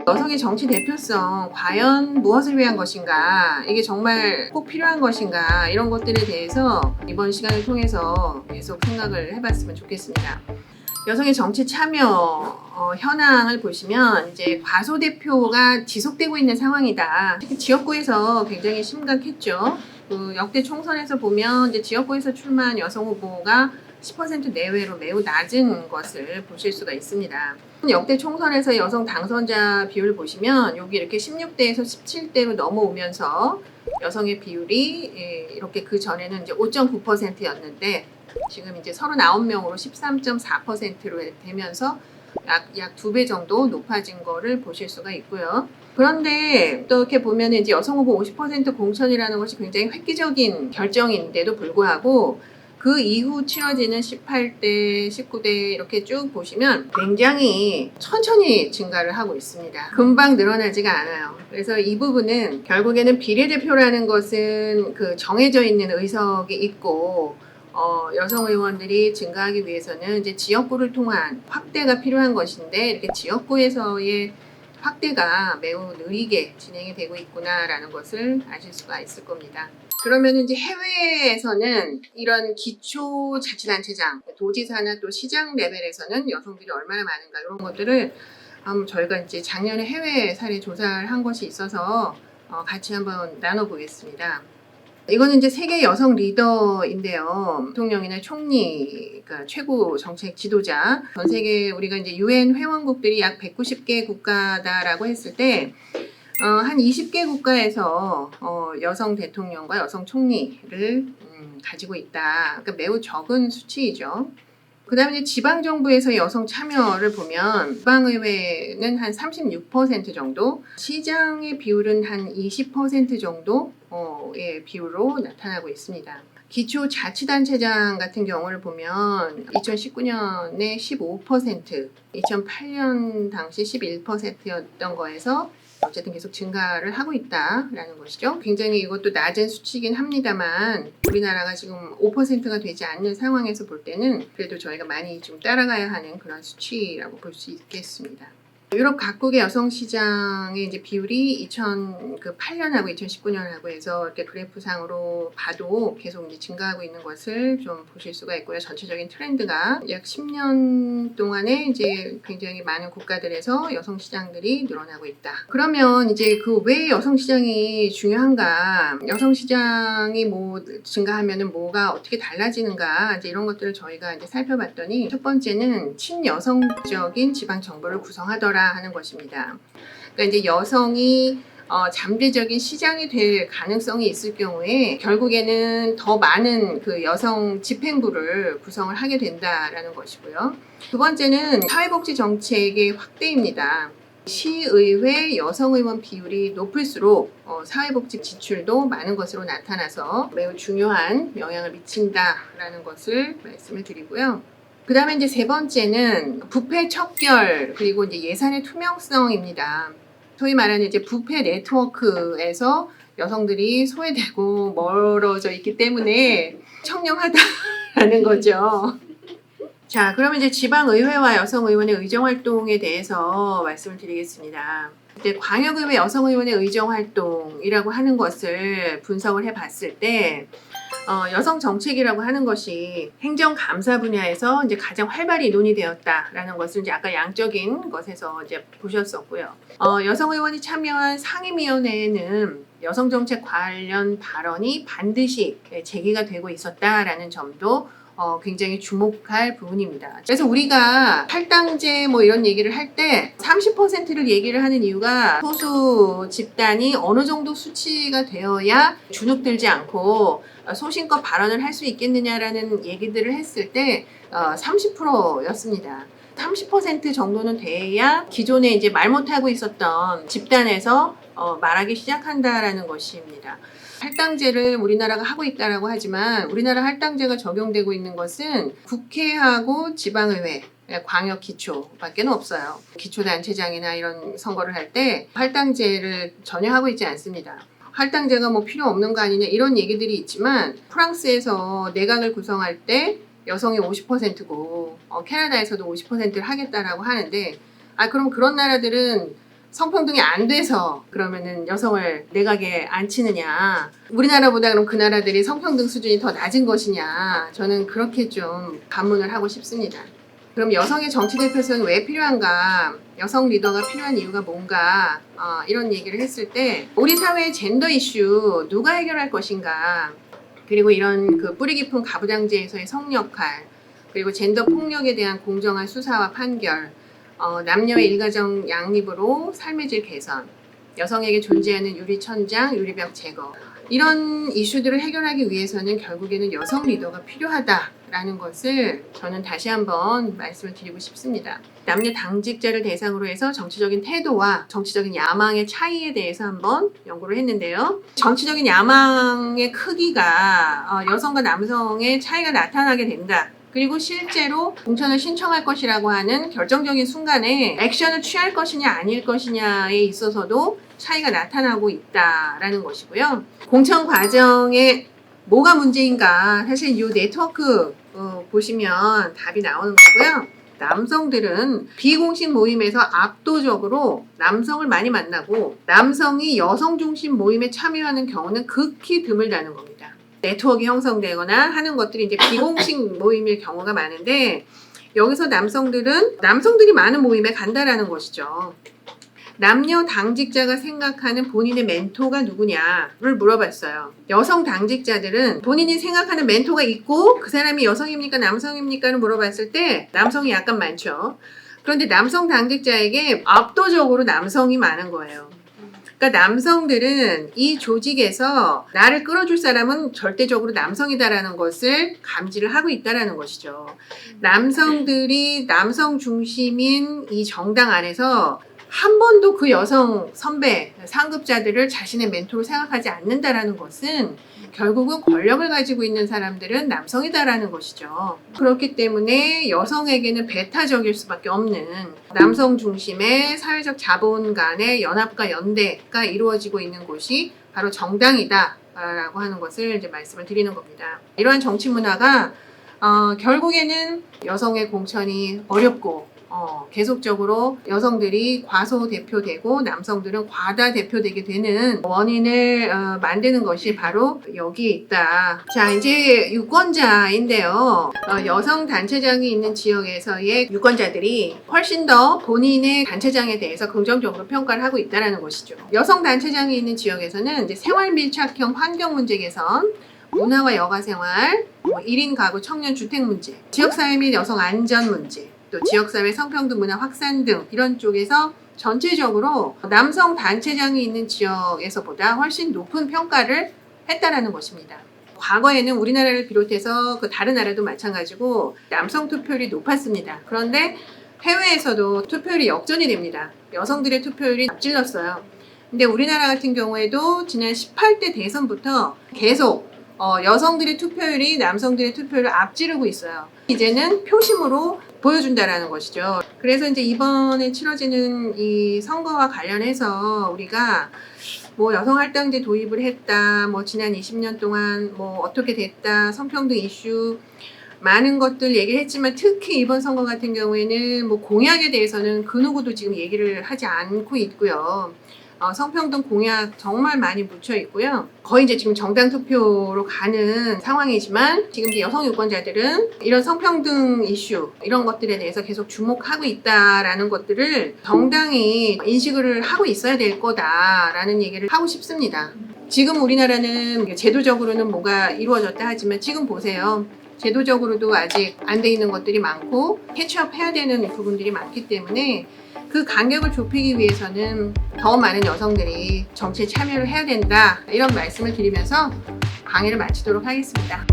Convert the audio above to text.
여성의 정치 대표성, 과연 무엇을 위한 것인가, 이게 정말 꼭 필요한 것인가, 이런 것들에 대해서 이번 시간을 통해서 계속 생각을 해봤으면 좋겠습니다. 여성의 정치 참여 현황을 보시면 이제 과소대표가 지속되고 있는 상황이다. 특히 지역구에서 굉장히 심각했죠. 그 역대 총선에서 보면 이제 지역구에서 출마한 여성 후보가 10% 내외로 매우 낮은 것을 보실 수가 있습니다. 역대 총선에서 여성 당선자 비율 보시면 여기 이렇게 16대에서 17대로 넘어오면서 여성의 비율이 이렇게 그 전에는 이제 5.9%였는데 지금 이제 39명으로 13.4%로 되면서 약 2배 정도 높아진 거를 보실 수가 있고요. 그런데 또 이렇게 보면 이제 여성 후보 50% 공천이라는 것이 굉장히 획기적인 결정인데도 불구하고 그 이후 치러지는 18대, 19대 이렇게 쭉 보시면 굉장히 천천히 증가를 하고 있습니다. 금방 늘어나지가 않아요. 그래서 이 부분은 결국에는 비례대표라는 것은 그 정해져 있는 의석이 있고 여성 의원들이 증가하기 위해서는 이제 지역구를 통한 확대가 필요한 것인데 이렇게 지역구에서의 확대가 매우 느리게 진행이 되고 있구나라는 것을 아실 수가 있을 겁니다. 그러면 이제 해외에서는 이런 기초자치단체장, 도지사나 또 시장 레벨에서는 여성들이 얼마나 많은가 이런 것들을 저희가 이제 작년에 해외 사례 조사를 한 것이 있어서 같이 한번 나눠보겠습니다. 이거는 이제 세계 여성 리더인데요. 대통령이나 총리, 그러니까 최고 정책 지도자, 전 세계 우리가 이제 UN 회원국들이 약 190개 국가다라고 했을 때 한 20개 국가에서 여성 대통령과 여성 총리를 가지고 있다. 그러니까 매우 적은 수치이죠. 그 다음에 이제 지방정부에서 여성 참여를 보면 지방의회는 한 36% 정도, 시장의 비율은 한 20% 정도의 비율로 나타나고 있습니다. 기초자치단체장 같은 경우를 보면 2019년에 15%, 2008년 당시 11%였던 거에서 어쨌든 계속 증가를 하고 있다라는 것이죠. 굉장히 이것도 낮은 수치이긴 합니다만 우리나라가 지금 5%가 되지 않는 상황에서 볼 때는 그래도 저희가 많이 좀 따라가야 하는 그런 수치라고 볼 수 있겠습니다. 유럽 각국의 여성 시장의 이제 비율이 2008년하고 2019년하고 해서 이렇게 그래프상으로 봐도 계속 이제 증가하고 있는 것을 좀 보실 수가 있고요. 전체적인 트렌드가 약 10년 동안에 이제 굉장히 많은 국가들에서 여성 시장들이 늘어나고 있다. 그러면 이제 그 왜 여성 시장이 중요한가? 여성 시장이 뭐 증가하면은 뭐가 어떻게 달라지는가? 이제 이런 것들을 저희가 이제 살펴봤더니 첫 번째는 친여성적인 지방 정부를 구성하더라. 하는 것입니다. 그러니까 이제 여성이 잠재적인 시장이 될 가능성이 있을 경우에 결국에는 더 많은 그 여성 집행부를 구성을 하게 된다라는 것이고요. 두 번째는 사회복지 정책의 확대입니다. 시의회 여성의원 비율이 높을수록 사회복지 지출도 많은 것으로 나타나서 매우 중요한 영향을 미친다라는 것을 말씀을 드리고요. 그 다음에 이제 세 번째는 부패 척결 그리고 이제 예산의 투명성입니다. 소위 말하는 이제 부패 네트워크에서 여성들이 소외되고 멀어져 있기 때문에 청렴하다라는 거죠. 자, 그러면 이제 지방의회와 여성의원의 의정활동에 대해서 말씀을 드리겠습니다. 이제 광역의회 여성의원의 의정활동이라고 하는 것을 분석을 해봤을 때 여성 정책이라고 하는 것이 행정감사 분야에서 이제 가장 활발히 논의되었다라는 것을 이제 아까 양적인 것에서 이제 보셨었고요. 여성 의원이 참여한 상임위원회에는 여성 정책 관련 발언이 반드시 제기가 되고 있었다라는 점도 굉장히 주목할 부분입니다. 그래서 우리가 할당제 뭐 이런 얘기를 할 때 30%를 얘기를 하는 이유가 소수 집단이 어느 정도 수치가 되어야 주눅들지 않고 소신껏 발언을 할 수 있겠느냐라는 얘기들을 했을 때 30%였습니다. 30% 정도는 돼야 기존에 이제 말 못하고 있었던 집단에서 말하기 시작한다라는 것입니다. 할당제를 우리나라가 하고 있다라고 하지만 우리나라 할당제가 적용되고 있는 것은 국회하고 지방의회, 광역 기초밖에 없어요. 기초단체장이나 이런 선거를 할 때 할당제를 전혀 하고 있지 않습니다. 할당제가 뭐 필요 없는 거 아니냐 이런 얘기들이 있지만 프랑스에서 내각을 구성할 때 여성이 50%고 캐나다에서도 50%를 하겠다라고 하는데 그럼 그런 나라들은 성평등이 안 돼서 그러면은 여성을 내각에 앉히느냐, 우리나라보다 그럼 그 나라들이 성평등 수준이 더 낮은 것이냐, 저는 그렇게 좀 반문을 하고 싶습니다. 그럼 여성의 정치 대표성이 왜 필요한가, 여성 리더가 필요한 이유가 뭔가, 이런 얘기를 했을 때 우리 사회의 젠더 이슈 누가 해결할 것인가, 그리고 이런 그 뿌리 깊은 가부장제에서의 성역할, 그리고 젠더 폭력에 대한 공정한 수사와 판결, 남녀의 일가정 양립으로 삶의 질 개선, 여성에게 존재하는 유리천장, 유리벽 제거, 이런 이슈들을 해결하기 위해서는 결국에는 여성 리더가 필요하다라는 것을 저는 다시 한번 말씀을 드리고 싶습니다. 남녀 당직자를 대상으로 해서 정치적인 태도와 정치적인 야망의 차이에 대해서 한번 연구를 했는데요. 정치적인 야망의 크기가 여성과 남성의 차이가 나타나게 된다. 그리고 실제로 공천을 신청할 것이라고 하는 결정적인 순간에 액션을 취할 것이냐 아닐 것이냐에 있어서도 차이가 나타나고 있다라는 것이고요. 공천 과정에 뭐가 문제인가, 사실 이 네트워크 보시면 답이 나오는 거고요. 남성들은 비공식 모임에서 압도적으로 남성을 많이 만나고 남성이 여성 중심 모임에 참여하는 경우는 극히 드물다는 겁니다. 네트워크 형성되거나 하는 것들이 이제 비공식 모임일 경우가 많은데, 여기서 남성들이 많은 모임에 간다라는 것이죠. 남녀 당직자가 생각하는 본인의 멘토가 누구냐를 물어봤어요. 여성 당직자들은 본인이 생각하는 멘토가 있고 그 사람이 여성입니까 남성입니까를 물어봤을 때 남성이 약간 많죠. 그런데 남성 당직자에게 압도적으로 남성이 많은 거예요. 그러니까 남성들은 이 조직에서 나를 끌어줄 사람은 절대적으로 남성이다라는 것을 감지를 하고 있다라는 것이죠. 남성들이 남성 중심인 이 정당 안에서 한 번도 그 여성 선배, 상급자들을 자신의 멘토로 생각하지 않는다라는 것은 결국은 권력을 가지고 있는 사람들은 남성이다라는 것이죠. 그렇기 때문에 여성에게는 배타적일 수밖에 없는 남성 중심의 사회적 자본 간의 연합과 연대가 이루어지고 있는 곳이 바로 정당이다라고 하는 것을 이제 말씀을 드리는 겁니다. 이러한 정치 문화가 결국에는 여성의 공천이 어렵고 계속적으로 여성들이 과소 대표되고 남성들은 과다 대표되게 되는 원인을 만드는 것이 바로 여기에 있다. 자, 이제 유권자인데요. 여성 단체장이 있는 지역에서의 유권자들이 훨씬 더 본인의 단체장에 대해서 긍정적으로 평가를 하고 있다는 것이죠. 여성 단체장이 있는 지역에서는 이제 생활 밀착형 환경 문제 개선, 문화와 여가 생활, 1인 가구 청년 주택 문제, 지역사회 및 여성 안전 문제, 또 지역사회 성평등 문화 확산 등 이런 쪽에서 전체적으로 남성 단체장이 있는 지역에서보다 훨씬 높은 평가를 했다라는 것입니다. 과거에는 우리나라를 비롯해서 그 다른 나라도 마찬가지고 남성 투표율이 높았습니다. 그런데 해외에서도 투표율이 역전이 됩니다. 여성들의 투표율이 앞질렀어요. 근데 우리나라 같은 경우에도 지난 18대 대선부터 계속 여성들의 투표율이 남성들의 투표율을 앞지르고 있어요. 이제는 표심으로 보여준다라는 것이죠. 그래서 이제 이번에 치러지는 이 선거와 관련해서 우리가 뭐 여성할당제 도입을 했다, 뭐 지난 20년 동안 뭐 어떻게 됐다, 성평등 이슈 많은 것들 얘기를 했지만 특히 이번 선거 같은 경우에는 뭐 공약에 대해서는 그 누구도 지금 얘기를 하지 않고 있고요. 성평등 공약 정말 많이 묻혀 있고요. 거의 이제 지금 정당 투표로 가는 상황이지만 지금 이제 여성 유권자들은 이런 성평등 이슈 이런 것들에 대해서 계속 주목하고 있다라는 것들을 정당이 인식을 하고 있어야 될 거다라는 얘기를 하고 싶습니다. 지금 우리나라는 제도적으로는 뭐가 이루어졌다 하지만 지금 보세요. 제도적으로도 아직 안 돼 있는 것들이 많고 캐치업 해야 되는 부분들이 많기 때문에 그 간격을 좁히기 위해서는 더 많은 여성들이 정치에 참여를 해야 된다, 이런 말씀을 드리면서 강의를 마치도록 하겠습니다.